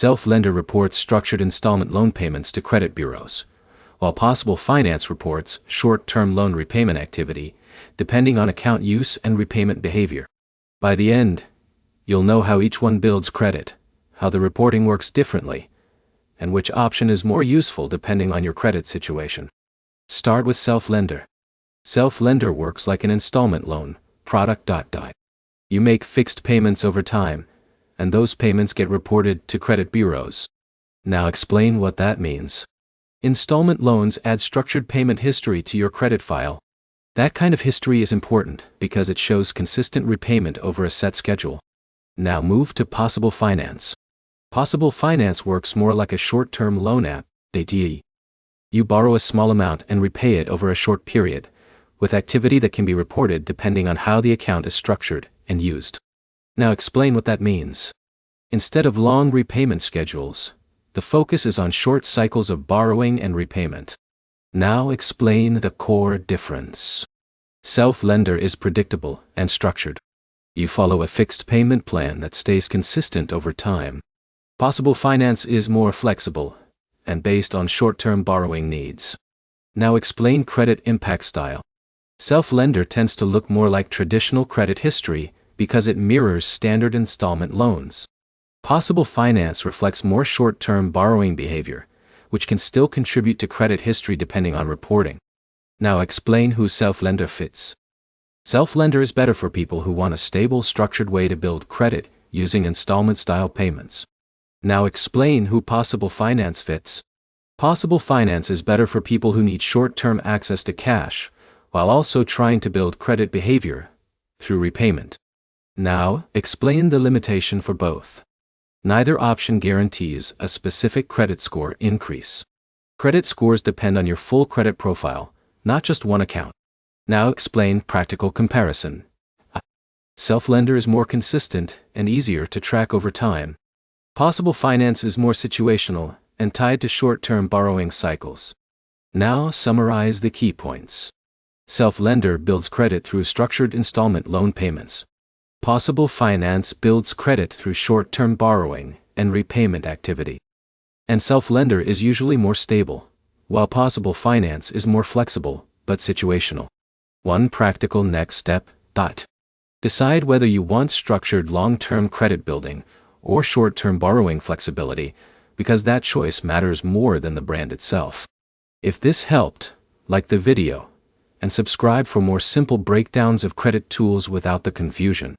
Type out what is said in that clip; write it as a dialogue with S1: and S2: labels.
S1: Self-Lender reports structured installment loan payments to credit bureaus, while Possible Finance reports short-term loan repayment activity, depending on account use and repayment behavior. By the end, you'll know how each one builds credit, how the reporting works differently, and which option is more useful depending on your credit situation. Start with Self-Lender. Self-Lender works like an installment loan product. You make fixed payments over time, and those payments get reported to credit bureaus. Now explain what that means. Installment loans add structured payment history to your credit file. That kind of history is important because it shows consistent repayment over a set schedule. Now move to Possible Finance. Possible Finance works more like a short-term loan app, DTE. You borrow a small amount and repay it over a short period, with activity that can be reported depending on how the account is structured and used. Now explain what that means. Instead of long repayment schedules, the focus is on short cycles of borrowing and repayment. Now explain the core difference. Self-Lender is predictable and structured. You follow a fixed payment plan that stays consistent over time. Possible Finance is more flexible and based on short-term borrowing needs. Now explain credit impact style. Self-Lender tends to look more like traditional credit history because it mirrors standard installment loans. Possible Finance reflects more short-term borrowing behavior, which can still contribute to credit history depending on reporting. Now explain who Self-Lender fits. Self-Lender is better for people who want a stable, structured way to build credit using installment-style payments. Now explain who Possible Finance fits. Possible Finance is better for people who need short-term access to cash, while also trying to build credit behavior through repayment. Now, explain the limitation for both. Neither option guarantees a specific credit score increase. Credit scores depend on your full credit profile, not just one account. Now explain practical comparison. Self-Lender is more consistent and easier to track over time. Possible Finance is more situational and tied to short-term borrowing cycles. Now summarize the key points. Self-Lender builds credit through structured installment loan payments. Possible Finance builds credit through short-term borrowing and repayment activity. And Self-Lender is usually more stable, while Possible Finance is more flexible but situational. One practical next step. Decide whether you want structured long-term credit building or short-term borrowing flexibility, because that choice matters more than the brand itself. If this helped, like the video, and subscribe for more simple breakdowns of credit tools without the confusion.